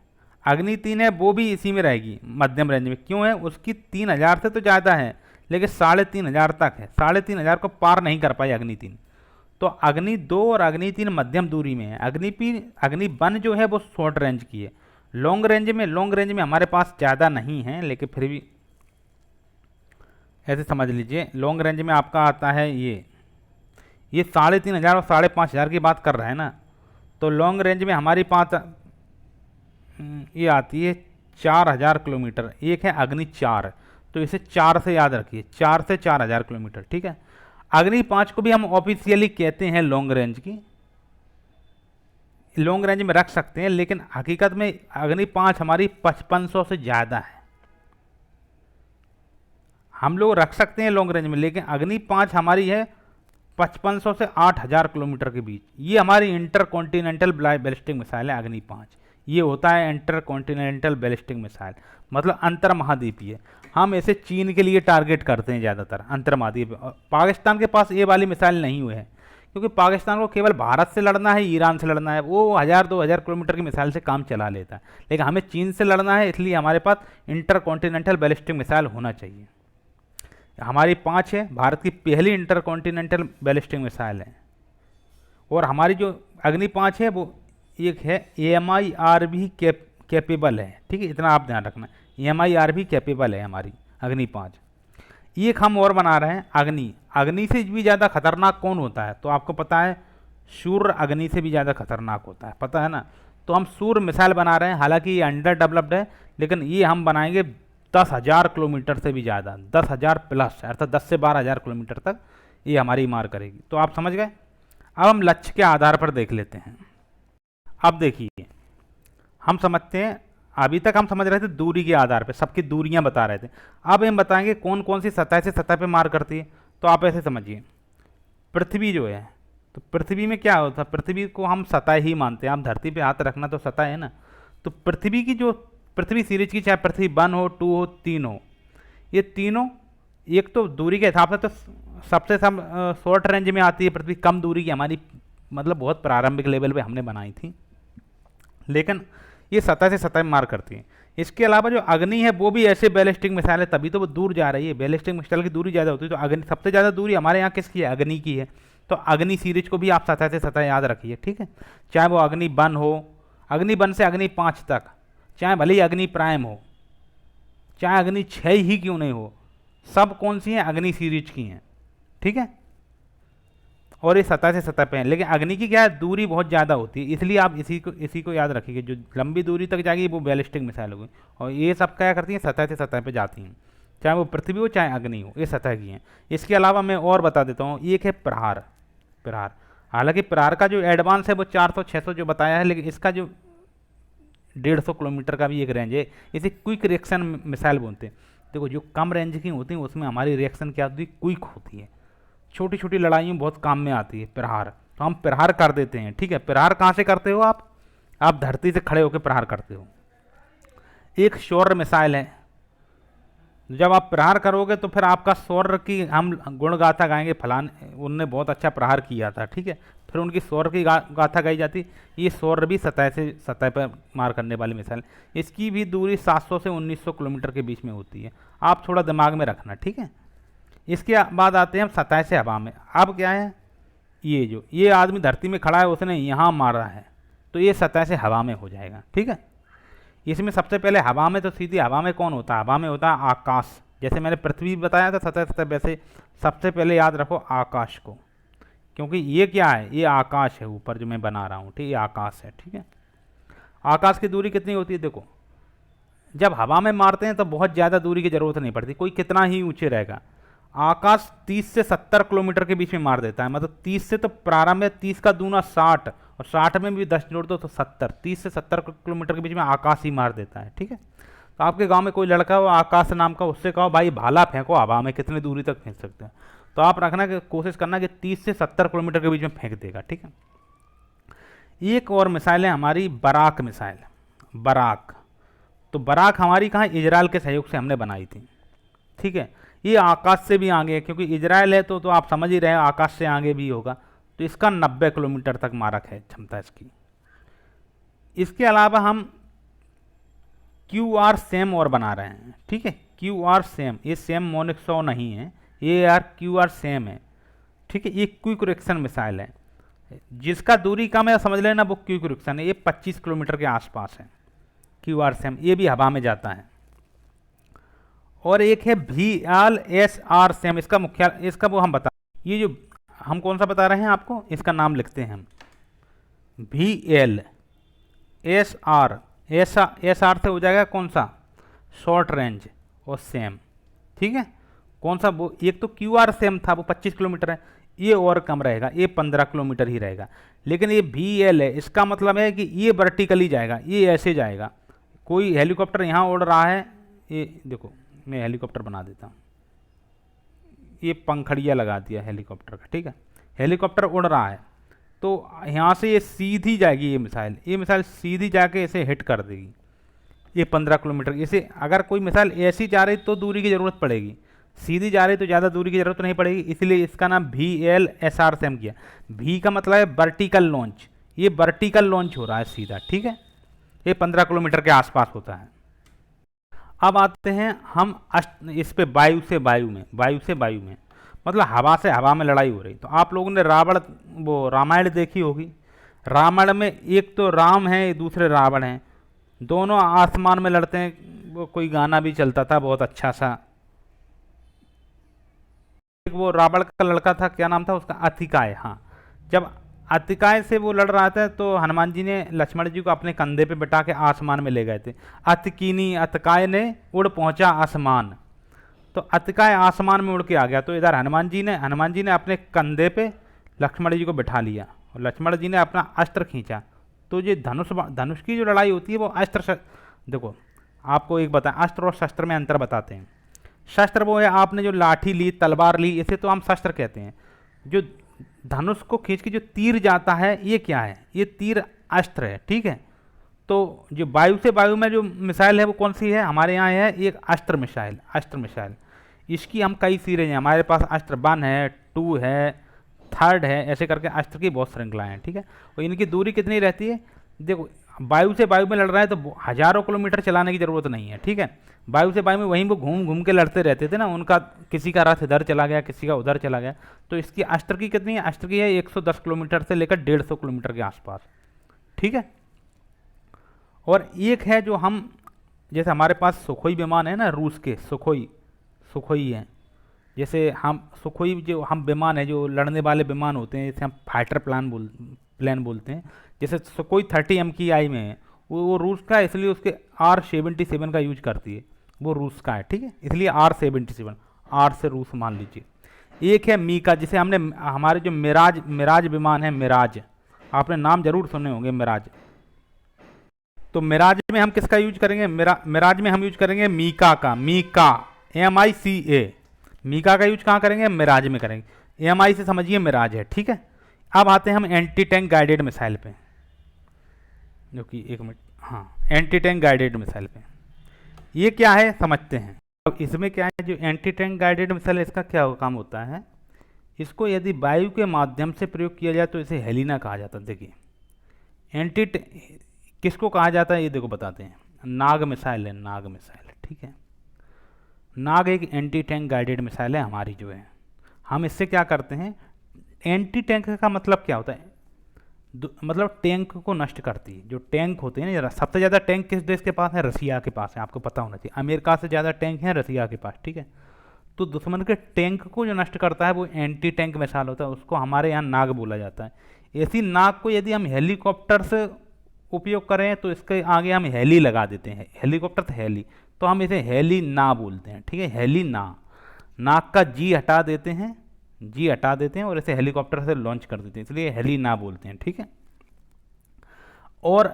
A: अग्नि 3 है, वो भी इसी में रहेगी मध्यम रेंज में। क्यों है, उसकी 3000 से तो ज़्यादा है, लेकिन 3500 तक है, 3500 को पार नहीं कर पाई अग्नि 3। तो अग्नि 2 और अग्नि 3 मध्यम दूरी में है। अग्नि 1 जो है वो शॉर्ट रेंज की है। लॉन्ग रेंज में हमारे पास ज़्यादा नहीं है, लेकिन फिर भी ऐसे समझ लीजिए, लॉन्ग रेंज में आपका आता है ये 3500 और 5500 की बात कर रहा है ना। तो लॉन्ग रेंज में हमारी पास ये आती है 4000 किलोमीटर। एक है अग्नि 4, तो इसे 4 से याद रखिए, 4 से 4000 किलोमीटर। ठीक है, अग्नि 5 को भी हम ऑफिशियली कहते हैं लॉन्ग रेंज की, लॉन्ग रेंज में रख सकते हैं, लेकिन हकीकत में अग्नि 5 हमारी 5500 से ज़्यादा है। हम लोग रख सकते हैं लॉन्ग रेंज में, लेकिन अग्नि 5 हमारी है 5500 से 8000 किलोमीटर के बीच। ये हमारी इंटरकॉन्टिनेंटल बैलिस्टिक मिसाइल है अग्नि 5। ये होता है इंटरकॉन्टिनेंटल बैलिस्टिक मिसाइल, मतलब अंतर महाद्वीपीय। हम इसे चीन के लिए टारगेट करते हैं ज़्यादातर, अंतर महाद्वीप। पाकिस्तान के पास ये वाली मिसाइल नहीं हुई है, क्योंकि पाकिस्तान को केवल भारत से लड़ना है, ईरान से लड़ना है, वो 1000-2000 किलोमीटर की मिसाइल से काम चला लेता है। लेकिन हमें चीन से लड़ना है, इसलिए हमारे पास इंटरकॉन्टिनेंटल बैलिस्टिक मिसाइल होना चाहिए। हमारी 5 है, भारत की पहली इंटरकॉन्टिनेंटल बैलिस्टिक मिसाइल है। और हमारी जो अग्नि 5 है वो एक है AMIRV कैपेबल है, ठीक है, इतना आप ध्यान रखना। AMIRV कैपेबल है हमारी अग्नि 5। एक हम और बना रहे हैं अग्नि। अग्नि से भी ज़्यादा खतरनाक कौन होता है? तो आपको पता है सूर्य अग्नि से भी ज़्यादा खतरनाक होता है, पता है ना। तो हम सूर्य मिसाइल बना रहे हैं, हालांकि ये अंडर डेवलप्ड है, लेकिन ये हम बनाएंगे 10,000 किलोमीटर से भी ज़्यादा, 10,000 प्लस, अर्थात 10 से 12,000 किलोमीटर तक ये हमारी मार करेगी। तो आप समझ गए। अब हम लक्ष्य के आधार पर देख लेते हैं। अब देखिए, हम समझते हैं, अभी तक हम समझ रहे थे दूरी के आधार पे, सबकी दूरियां बता रहे थे। अब हम बताएंगे कौन कौन सी सतह से सतह पे मार करती है। तो आप ऐसे समझिए, पृथ्वी जो है, तो पृथ्वी में क्या होता है, पृथ्वी को हम सतह ही मानते हैं। आप धरती पे हाथ रखना तो सतह है ना। तो पृथ्वी की जो पृथ्वी सीरीज की, चाहे पृथ्वी 1 हो, 2 हो, 3 हो, ये तीनों एक तो दूरी के हिसाब से तो सबसे शॉर्ट रेंज में आती है पृथ्वी, कम दूरी की हमारी, मतलब बहुत प्रारंभिक लेवल पे हमने बनाई थी, लेकिन ये सतह से सतह में मार करती है। इसके अलावा जो अग्नि है वो भी ऐसे बैलिस्टिक मिसाइल है, तभी तो वो दूर जा रही है। बैलिस्टिक मिसाइल की दूरी ज़्यादा होती है, तो अग्नि सबसे ज़्यादा दूरी हमारे यहाँ किसकी है? अग्नि की है। तो अग्नि सीरीज को भी आप सतह से सतह याद रखिए, ठीक है। चाहे वो अग्नि 1 हो, अग्नि 1 से अग्नि 5 तक, चाहे भले ही अग्नि प्राइम हो, चाहे अग्नि 6 ही क्यों नहीं हो, सब कौन सी हैं? अग्नि सीरीज की हैं, ठीक है। और ये सतह से सतह पे है, लेकिन अग्नि की क्या है, दूरी बहुत ज़्यादा होती है, इसलिए आप इसी को याद रखिए। जो लंबी दूरी तक जाएगी वो बैलिस्टिक मिसाइल होगी, और ये सब क्या करती हैं? सतह से सतह पे जाती हैं, चाहे वो पृथ्वी हो चाहे अग्नि हो, ये सतह की हैं। इसके अलावा मैं और बता देता हूँ, एक है प्रहार। प्रहार, हालांकि प्रहार का जो एडवांस है वो 400-600 जो बताया है, लेकिन इसका जो 150 किलोमीटर का भी एक रेंज है। इसे क्विक रिएक्शन मिसाइल बोलते हैं। देखो, जो कम रेंज की होती हैं उसमें हमारी रिएक्शन क्या होती है? क्विक होती है, छोटी छोटी लड़ाइयों बहुत काम में आती है प्रहार। तो हम प्रहार कर देते हैं, ठीक है। प्रहार कहाँ से करते हो आप धरती से खड़े होकर प्रहार करते हो। एक शौर्य मिसाइल है, जब आप प्रहार करोगे तो फिर आपका शौर्य की हम गुण गाथा गाएंगे, फलान उनने बहुत अच्छा प्रहार किया था, ठीक है। फिर उनकी शौर्य की गाथा गाई जाती। ये शौर्य भी सतह से सतह पर मार करने वाली मिसाइल, इसकी भी दूरी 700 से 1900 किलोमीटर के बीच में होती है। आप थोड़ा दिमाग में रखना, ठीक है। इसके बाद आते हैं हम सतह से हवा में। अब क्या है, ये आदमी धरती में खड़ा है, उसने यहाँ मारा है, तो ये सतह से हवा में हो जाएगा, ठीक है। इसमें सबसे पहले हवा में, तो सीधी हवा में कौन होता है? हवा में होता है आकाश। जैसे मैंने पृथ्वी बताया था सतह सतह, वैसे सबसे पहले याद रखो आकाश को, क्योंकि ये क्या है? ये आकाश है ऊपर जो मैं बना रहा हूँ, ठीक है, आकाश है, ठीक है। आकाश की दूरी कितनी होती है? देखो, जब हवा में मारते हैं तो बहुत ज़्यादा दूरी की ज़रूरत नहीं पड़ती, कोई कितना ही ऊँचे रहेगा। आकाश 30 से 70 किलोमीटर के बीच में मार देता है, मतलब 30 से तो प्रारंभ है, 30 का दूना 60, और 60 में भी 10 जोड़ दो तो 70, 30 से 70 किलोमीटर के बीच में आकाश ही मार देता है, ठीक है। तो आपके गांव में कोई लड़का हो आकाश नाम का, उससे कहो भाई भाला फेंको हवा में, कितनी दूरी तक फेंक सकते हैं? तो आप रखना कि कोशिश करना कि 30 से 70 किलोमीटर के बीच में फेंक देगा, ठीक है। एक और मिसाइल है हमारी बराक मिसाइल। बराक, तो बराक हमारी कहाँ? इजराइल के सहयोग से हमने बनाई थी, ठीक है। ये आकाश से भी आगे है, क्योंकि इजराइल है तो आप समझ ही रहे हैं आकाश से आगे भी होगा। तो इसका 90 किलोमीटर तक मारक है क्षमता इसकी। इसके अलावा हम QR SAM और बना रहे हैं, ठीक है। QR SAM, ये SAM मोनिक 100 नहीं है, ये यार QR SAM है, ठीक है। ये क्विक रिएक्शन मिसाइल है, जिसका दूरी कम है समझ लेना वो क्विक रिएक्शन है। ये 25 किलोमीटर के आसपास है QR SAM, ये भी हवा में जाता है। और एक है VLSR SAM, इसका वो हम बता, ये जो हम कौन सा बता रहे हैं आपको, इसका नाम लिखते हैं हम VLSR। SR से हो जाएगा कौन सा? शॉर्ट रेंज, और SAM, ठीक है। कौन सा? वो एक तो QR SAM था, वो 25 किलोमीटर है, ये और कम रहेगा, ये 15 किलोमीटर ही रहेगा। लेकिन ये VL है, इसका मतलब है कि ये वर्टिकली जाएगा, ये ऐसे जाएगा। कोई हेलीकॉप्टर यहाँ उड़ रहा है, ये देखो मैं हेलीकॉप्टर बना देता हूँ, ये पंखड़िया लगा दिया हेलीकॉप्टर का, ठीक है। हेलीकॉप्टर उड़ रहा है, तो यहाँ से ये सीधी जाएगी, ये मिसाइल सीधी जाके इसे हिट कर देगी। ये 15 किलोमीटर, इसे अगर कोई मिसाइल ऐसी जा रही तो दूरी की ज़रूरत पड़ेगी, सीधी जा रही तो ज़्यादा दूरी की जरूरत नहीं पड़ेगी, इसलिए इसका नाम VLSR से हम किया। V का मतलब है वर्टिकल लॉन्च, ये वर्टिकल लॉन्च हो रहा है सीधा, ठीक है। ये 15 किलोमीटर के आसपास होता है। अब आते हैं हम इस पे वायु से वायु में, वायु से वायु में मतलब हवा से हवा में लड़ाई हो रही। तो आप लोगों ने वो रामायण देखी होगी। रामायण में एक तो राम है, दूसरे रावण हैं, दोनों आसमान में लड़ते हैं। वो कोई गाना भी चलता था बहुत अच्छा सा, एक वो रावण का लड़का था, क्या नाम था उसका, अतिकाय। हाँ, जब अतिकाय से वो लड़ रहा था तो हनुमान जी ने लक्ष्मण जी को अपने कंधे पे बिठा के आसमान में ले गए थे। अतकीनी अतकाय ने उड़ पहुंचा आसमान, तो अतकाय आसमान में उड़ के आ गया। तो इधर हनुमान जी ने अपने कंधे पे लक्ष्मण जी को बिठा लिया और लक्ष्मण जी ने अपना अस्त्र खींचा। तो ये धनुष की जो लड़ाई होती है वो देखो आपको एक बताएं, अस्त्र और शस्त्र में अंतर बताते हैं। शस्त्र वो है आपने जो लाठी ली, तलवार ली, इसे तो हम शस्त्र कहते हैं। जो धनुष को खींच के जो तीर जाता है ये क्या है, ये तीर अस्त्र है, ठीक है। तो जो वायु से वायु में जो मिसाइल है वो कौन सी है, हमारे यहाँ है एक अस्त्र मिसाइल। अस्त्र मिसाइल इसकी हम कई सीरीज हैं, हमारे पास अस्त्र 1 है, 2 है, 3 है, ऐसे करके अस्त्र की बहुत श्रृंखलाएँ हैं, ठीक है। और इनकी दूरी कितनी रहती है, देखो वायु से वायु में लड़ रहा है तो हज़ारों किलोमीटर चलाने की ज़रूरत नहीं है, ठीक है। वायु से वायु में वहीं वो घूम घूम के लड़ते रहते थे ना, उनका किसी का रथ इधर चला गया, किसी का उधर चला गया। तो इसकी अस्त्र की कितनी है, अस्त्र की है 110 किलोमीटर से लेकर 150 किलोमीटर के आसपास, ठीक है। और एक है जो हम, जैसे हमारे पास सुखोई विमान है ना, रूस के सुखोई हैं, जैसे हम सुखोई जो हम विमान है जो लड़ने वाले विमान होते हैं, जैसे हम फाइटर प्लान बोलते हैं। जैसे सुखोई 30 MKI में है, वो रूस का है, इसलिए उसके R-77 का यूज करती है, वो रूस का है, ठीक है, इसलिए R-77, R से रूस मान लीजिए। एक है मीका, जिसे हमने हमारे जो मिराज विमान है, मिराज, आपने नाम जरूर सुने होंगे मिराज। तो मिराज में हम किसका यूज करेंगे, मिराज में हम यूज करेंगे मीका का, मीका MICA, मीका का यूज कहाँ करेंगे, मिराज में करेंगे। MI से समझिए मिराज है, ठीक है। अब आते हैं हम एंटी टैंक गाइडेड मिसाइल पे, जो कि एक मिनट, हाँ, एंटी टैंक गाइडेड मिसाइल पे ये क्या है समझते हैं। अब इसमें क्या है, जो एंटी टैंक गाइडेड मिसाइल, इसका क्या काम होता है, इसको यदि वायु के माध्यम से प्रयोग किया जाए तो इसे हेलिना कहा जाता है। देखिए किसको कहा जाता है ये देखो बताते हैं, नाग मिसाइल है, नाग मिसाइल, ठीक है। नाग एक एंटी टैंक गाइडेड मिसाइल है हमारी जो है। हम इससे क्या करते हैं, एंटी टैंक का मतलब क्या होता है, मतलब टैंक को नष्ट करती है। जो टैंक होते हैं ना, सबसे ज़्यादा टैंक किस देश के पास है, रसिया के पास है, आपको पता होना चाहिए। अमेरिका से ज़्यादा टैंक हैं रसिया के पास, ठीक है। तो दुश्मन के टैंक को जो नष्ट करता है वो एंटी टैंक मिसाइल होता है, उसको हमारे यहाँ नाग बोला जाता है। ऐसी नाग को यदि हम हेलीकॉप्टर से उपयोग करें तो इसके आगे हम हेली लगा देते हैं, हेलीकॉप्टर तो हेली, तो हम इसे हेली ना बोलते हैं, ठीक है, हेली ना। नाक का जी हटा देते हैं और इसे हेलीकॉप्टर से लॉन्च कर देते हैं, इसलिए हेली ना बोलते हैं, ठीक है। और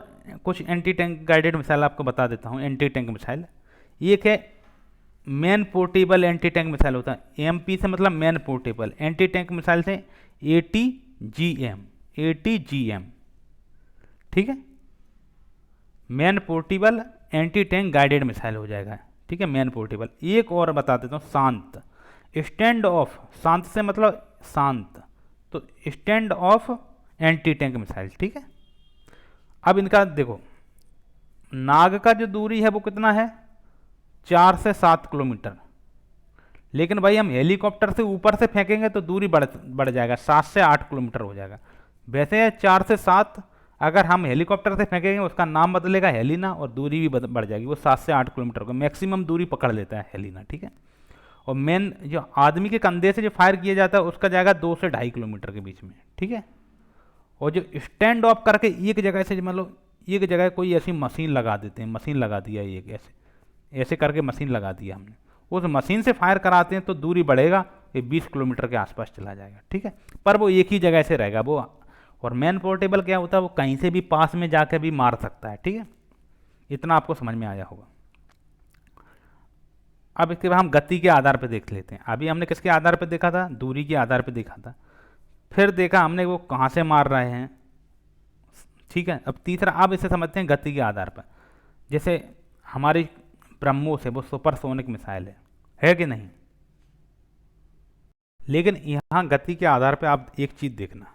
A: कुछ एंटी टैंक गाइडेड मिसाइल आपको बता देता हूँ। एंटी टैंक मिसाइल एक है man portable anti tank missile होता है, MP से मतलब man portable. Anti tank missile से ATGM, ठीक है, man portable anti tank guided missile हो जाएगा, ठीक है, मैन पोर्टेबल। एक और बता देता हूँ, शांत, स्टैंड ऑफ, शांत से मतलब शांत, तो stand of anti tank missile, ठीक है। अब इनका देखो, नाग का जो दूरी है वो कितना है, 4 से 7 किलोमीटर, लेकिन भाई हम हेलीकॉप्टर से ऊपर से फेंकेंगे तो दूरी बढ़ जाएगा, 7 से 8 किलोमीटर हो जाएगा। वैसे 4 से 7, अगर हम हेलीकॉप्टर से फेंकेंगे उसका नाम बदलेगा हेलिना और दूरी भी बढ़ जाएगी, वो 7 से 8 किलोमीटर को मैक्सिमम दूरी पकड़ लेता है हेलिना, ठीक है। और मेन जो आदमी के कंधे से जो फायर किया जाता है उसका जाएगा 2 से 2.5 किलोमीटर के बीच में, ठीक है। और जो स्टैंड ऑफ करके एक जगह से मतलब एक जगह कोई ऐसी मशीन लगा देते हैं, मशीन लगा दिया एक ऐसे करके मशीन लगा दिया हमने, उस मशीन से फायर कराते हैं तो दूरी बढ़ेगा, ये 20 किलोमीटर के आसपास चला जाएगा, ठीक है। पर वो एक ही जगह से रहेगा वो। और मैन पोर्टेबल क्या होता है, वो कहीं से भी पास में जाकर भी मार सकता है, ठीक है। इतना आपको समझ में आया होगा। अब इसके बाद हम गति के आधार पर देख लेते हैं। अभी हमने किसके आधार पर देखा था, दूरी के आधार पर देखा था, फिर देखा हमने वो कहाँ से मार रहे हैं, ठीक है। अब तीसरा, अब इसे समझते हैं गति के आधार पर। जैसे हमारी ब्रह्मोस है, वो सुपरसोनिक मिसाइल है कि नहीं, लेकिन यहाँ गति के आधार पे आप एक चीज़ देखना,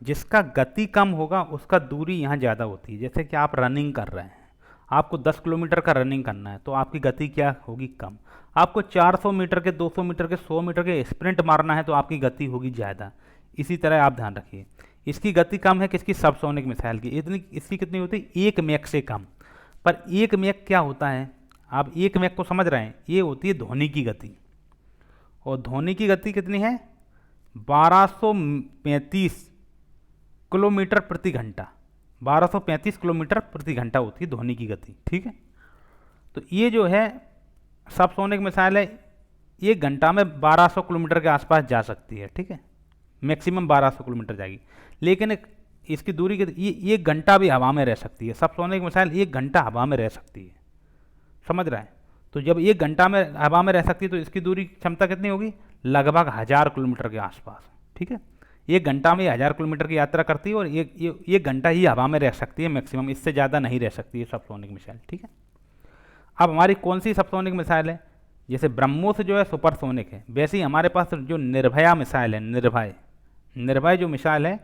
A: जिसका गति कम होगा उसका दूरी यहाँ ज़्यादा होती है। जैसे कि आप रनिंग कर रहे हैं, आपको 10 किलोमीटर का रनिंग करना है, तो आपकी गति क्या होगी? कम। आपको 400 मीटर के, 200 मीटर के, 100 मीटर के स्प्रिंट मारना है, तो आपकी गति होगी ज़्यादा। इसी तरह आप ध्यान रखिए, इसकी गति कम है किसकी? सबसोनिक मिसाइल की। इतनी इसकी कितनी होती है? 1 मैक से कम। पर 1 मैक क्या होता है? आप 1 मैक को समझ रहे हैं? ये होती है ध्वनि की गति, और ध्वनि की गति कितनी है? 1235 किलोमीटर प्रति घंटा। 1235 किलोमीटर प्रति घंटा होती है ध्वनि की गति, ठीक है। तो ये जो है सबसोनिक मिसाइल है, ये घंटा में 1200 किलोमीटर के आसपास जा सकती है, ठीक है, मैक्सिमम 1200 किलोमीटर जाएगी। लेकिन इसकी दूरी ये 1 घंटा भी हवा में रह सकती है। सबसोनिक मिसाइल 1 घंटा हवा में रह सकती है, समझ रहा है। तो जब 1 घंटा में हवा में रह सकती है तो इसकी दूरी क्षमता कितनी होगी? लगभग 1000 किलोमीटर के आसपास, ठीक है। 1 घंटा में 1000 किलोमीटर की यात्रा करती है, और एक घंटा ही हवा में रह सकती है मैक्सिमम, इससे ज़्यादा नहीं रह सकती है सबसोनिक मिसाइल, ठीक है। अब हमारी कौन सी सबसोनिक मिसाइल है? जैसे ब्रह्मोस जो है सुपरसोनिक है, वैसे ही हमारे पास जो निर्भया मिसाइल है, निर्भय जो मिसाइल है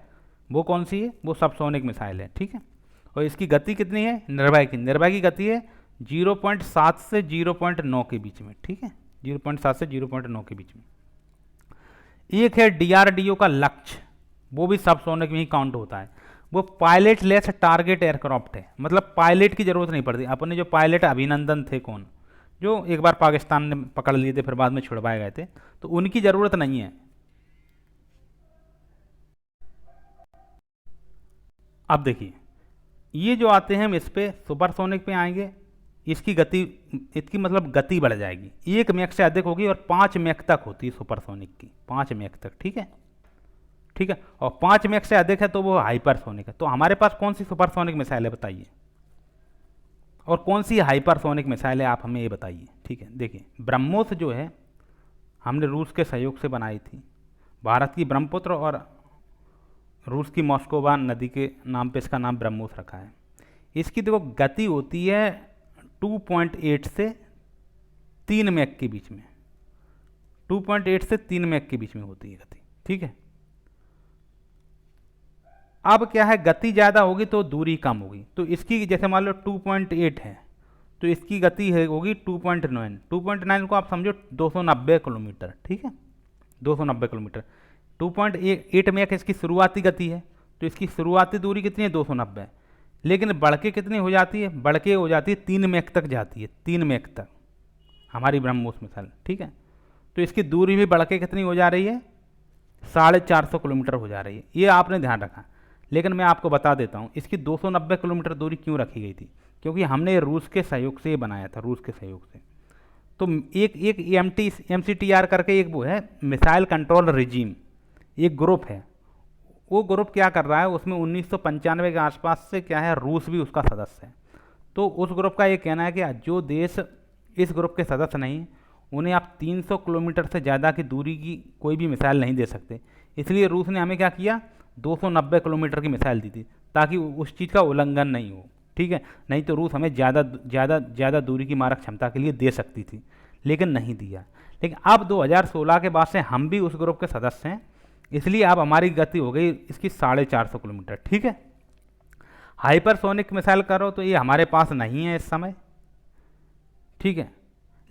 A: वो कौन सी है? वो सबसोनिक मिसाइल है, ठीक है। और इसकी गति कितनी है निर्भय की गति है 0.7 से 0.9 के बीच में, ठीक है, 0.7 से 0.9 के बीच में। एक है डीआरडीओ का लक्ष्य, वो भी सबसोनिक में ही काउंट होता है। वो पायलट लेस टारगेट एयरक्राफ्ट है, मतलब पायलट की जरूरत नहीं पड़ती। अपने जो पायलट अभिनंदन थे, कौन, जो एक बार पाकिस्तान ने पकड़ लिए थे फिर बाद में छुड़वाए गए थे, तो उनकी ज़रूरत नहीं है। अब देखिए, ये जो आते हैं हम इस पे सुपरसोनिक पे आएंगे, इसकी गति, इसकी मतलब गति बढ़ जाएगी, 1 मैक से अधिक होगी, और 5 मैक तक होती है सुपरसोनिक की, 5 मैक तक, ठीक है, ठीक है। और 5 मैक से अधिक है तो वो हाइपरसोनिक है। तो हमारे पास कौन सी सुपरसोनिक मिसाइल है बताइए, और कौन सी हाइपरसोनिक मिसाइल है आप हमें ये बताइए, ठीक है। देखिए, ब्रह्मोस जो है हमने रूस के सहयोग से बनाई थी, भारत की ब्रह्मपुत्र और रूस की मॉस्कोवा नदी के नाम पे इसका नाम ब्रह्मोस रखा है। इसकी देखो गति होती है 2.8 से 3 मैक के बीच में, 2.8 से 3 मैक के बीच में होती है गति, ठीक है। अब क्या है, गति ज़्यादा होगी तो दूरी कम होगी। तो इसकी जैसे मान लो 2.8 है, तो इसकी गति है होगी 2.9। 2.9 को आप समझो 290 किलोमीटर, ठीक है, 290 किलोमीटर। 2.8 मैक इसकी शुरुआती गति है, तो इसकी शुरुआती दूरी कितनी है? 290। लेकिन बढ़ के कितनी हो जाती है? बढ़ के हो जाती है 3 मैक तक जाती है, 3 मैक तक हमारी ब्रह्मोस मिसाइल, ठीक है। तो इसकी दूरी भी बढ़ के कितनी हो जा रही है? 450 किलोमीटर हो जा रही है, ये आपने ध्यान रखा। लेकिन मैं आपको बता देता हूँ इसकी 290 किलोमीटर दूरी क्यों रखी गई थी, क्योंकि हमने रूस के सहयोग से ये बनाया था, रूस के सहयोग से। तो एक MCTR करके एक वो है मिसाइल कंट्रोल रिजीम, एक ग्रुप है, वो ग्रुप क्या कर रहा है, उसमें 1995 के आसपास से क्या है, रूस भी उसका सदस्य है। तो उस ग्रुप का ये कहना है कि जो देश इस ग्रुप के सदस्य नहीं उन्हें आप 300 किलोमीटर से ज़्यादा की दूरी की कोई भी मिसाइल नहीं दे सकते। इसलिए रूस ने हमें क्या किया, 290 किलोमीटर की मिसाइल दी थी, ताकि उस चीज़ का उल्लंघन नहीं हो, ठीक है। नहीं तो रूस हमें ज़्यादा दूरी की मारक क्षमता के लिए दे सकती थी, लेकिन नहीं दिया। लेकिन अब 2016 के बाद से हम भी उस ग्रुप के सदस्य हैं, इसलिए अब हमारी गति हो गई इसकी 450 किलोमीटर, ठीक है। हाइपरसोनिक मिसाइल करो तो ये हमारे पास नहीं है इस समय, ठीक है।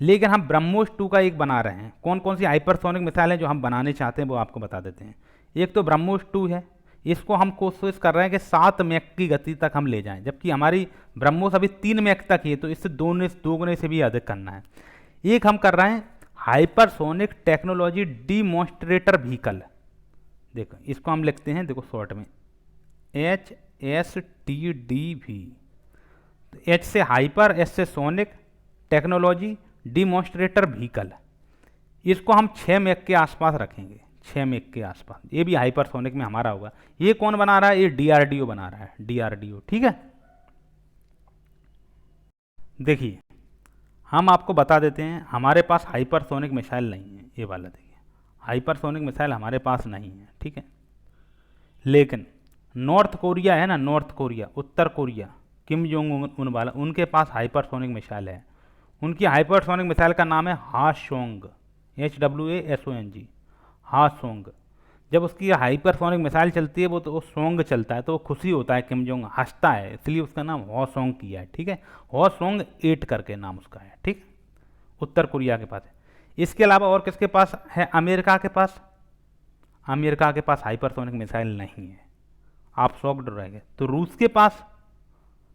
A: लेकिन हम ब्रह्मोस 2 का एक बना रहे हैं। कौन कौन सी हाइपरसोनिक मिसाइल हैं जो हम बनाने चाहते हैं वो आपको बता देते हैं। एक तो ब्रह्मोस 2 है, इसको हम कोशिश कर रहे हैं कि 7 मैक की गति तक हम ले जाएं, जबकि हमारी ब्रह्मोस अभी 3 मैक तक ही है, तो इससे 2 गुने से भी अधिक करना है। एक हम कर रहे हैं हाइपरसोनिक टेक्नोलॉजी डिमॉन्स्ट्रेटर व्हीकल, देखो इसको हम लिखते हैं, देखो शॉर्ट में HSTDV। H से हाइपर, S से सोनिक, टेक्नोलॉजी डिमॉन्स्ट्रेटर व्हीकल, इसको हम 6 मैक के आसपास रखेंगे, 6 मैक के आसपास। ये भी हाइपरसोनिक में हमारा होगा। ये कौन बना रहा है? ये DRDO बना रहा है, DRDO, ठीक है। देखिए, हम आपको बता देते हैं हमारे पास हाइपरसोनिक मिसाइल नहीं है, ये वाला देखिए, हाइपरसोनिक मिसाइल हमारे पास नहीं है, ठीक है। लेकिन नॉर्थ कोरिया है ना, नॉर्थ कोरिया, उत्तर कोरिया, किम जोंग उन वाला, उनके पास हाइपरसोनिक मिसाइल है। उनकी हाइपरसोनिक मिसाइल का नाम है हाशोंग, HWASONG, हासोंग। जब उसकी हाइपरसोनिक मिसाइल चलती है वो सोंग चलता है तो वो खुशी होता है, किम जोंग हंसता है, इसलिए उसका नाम हॉसोंग किया है। ठीक है, हॉसोंग 8 करके नाम उसका है। ठीक, उत्तर कोरिया के पास है। इसके अलावा और किसके पास है? अमेरिका के पास। अमेरिका के पास हाइपरसोनिक मिसाइल नहीं है, आप शॉक्ड रहेंगे। तो रूस के पास,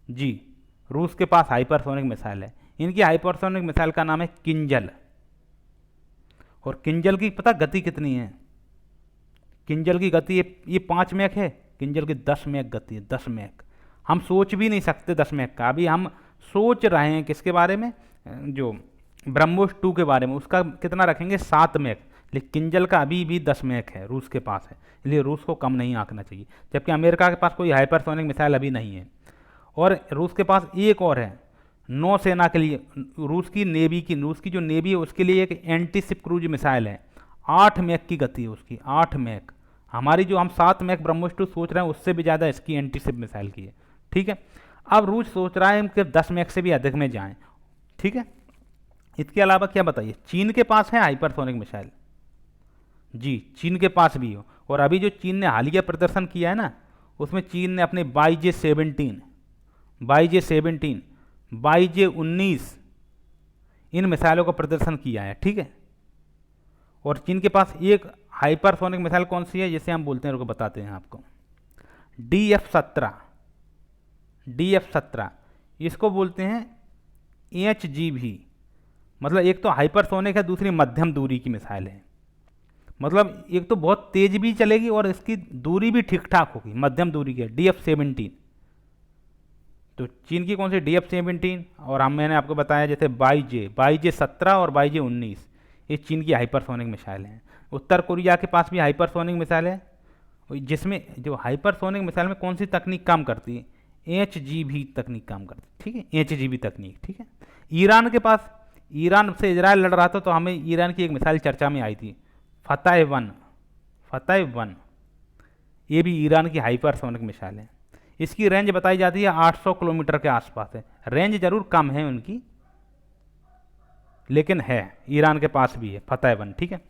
A: जी रूस के पास हाइपरसोनिक मिसाइल है। इनकी हाइपरसोनिक मिसाइल का नाम है किंजल। और किंजल की पता गति कितनी है? किंजल की गति ये 5 मैक है, किंजल की 10 मैक गति है, 10 मैक। हम सोच भी नहीं सकते 10 मैक का। अभी हम सोच रहे हैं किसके बारे में? जो ब्रह्मोस 2 के बारे में, उसका कितना रखेंगे? 7 मैक। लेकिन किंजल का अभी भी 10 मैक है, रूस के पास है, इसलिए रूस को कम नहीं आंकना चाहिए। जबकि अमेरिका के पास कोई हाइपरसोनिक मिसाइल अभी नहीं है। और रूस के पास एक और है नौसेना के लिए, रूस की जो नेवी है उसके लिए एक एंटी शिप क्रूज मिसाइल है। 8 मैक की गति है उसकी, 8 मैक। हमारी जो हम 7 मैक ब्रह्मोस 2 सोच रहे हैं उससे भी ज़्यादा इसकी एंटी शिप मिसाइल की है। ठीक है, अब रूस सोच रहा है कि 10 मैक से भी अधिक में जाएं। ठीक है, इसके अलावा क्या बताइए, चीन के पास है हाइपरसोनिक मिसाइल। जी चीन के पास भी हो। और अभी जो चीन ने हालिया प्रदर्शन किया है ना, उसमें चीन ने अपने YJ-17, YJ-19 इन मिसाइलों का प्रदर्शन किया है। ठीक है, और चीन के पास एक हाइपरसोनिक मिसाइल कौन सी है जिसे हम बोलते हैं, रुको बताते हैं आपको, DF-17 इसको बोलते हैं HGV। मतलब एक तो हाइपरसोनिक है, दूसरी मध्यम दूरी की मिसाइल है। मतलब एक तो बहुत तेज भी चलेगी और इसकी दूरी भी ठीक ठाक होगी, मध्यम दूरी की है, DF-17। तो चीन की कौन सी? DF-17। और मैंने आपको बताया जैसे YJ-17 और YJ-19 ये चीन की हाइपरसोनिक मिसाइल हैं। उत्तर कोरिया के पास भी हाइपरसोनिक मिसाइल है, जिसमें जो हाइपरसोनिक मिसाइल में कौन सी तकनीक काम करती है? HGV तकनीक काम करती है। ठीक है, HGV तकनीक। ठीक है, ईरान के पास, ईरान से इजराइल लड़ रहा था तो हमें ईरान की एक मिसाइल चर्चा में आई थी, फतह-1। ये भी ईरान की हाइपरसोनिक मिसाइल है। इसकी रेंज बताई जाती है 800 किलोमीटर के आसपास है। रेंज जरूर कम है उनकी, लेकिन है, ईरान के पास भी है फतह-1। ठीक है,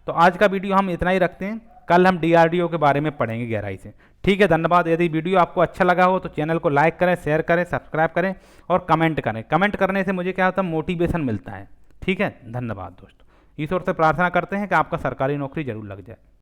A: तो आज का वीडियो हम इतना ही रखते हैं, कल हम DRDO के बारे में पढ़ेंगे गहराई से। ठीक है, धन्यवाद। यदि वीडियो आपको अच्छा लगा हो तो चैनल को लाइक करें, शेयर करें, सब्सक्राइब करें और कमेंट करें। कमेंट करने से मुझे क्या होता है? मोटिवेशन मिलता है। ठीक है, धन्यवाद दोस्तों। ईश्वर से प्रार्थना करते हैं कि आपका सरकारी नौकरी जरूर लग जाए।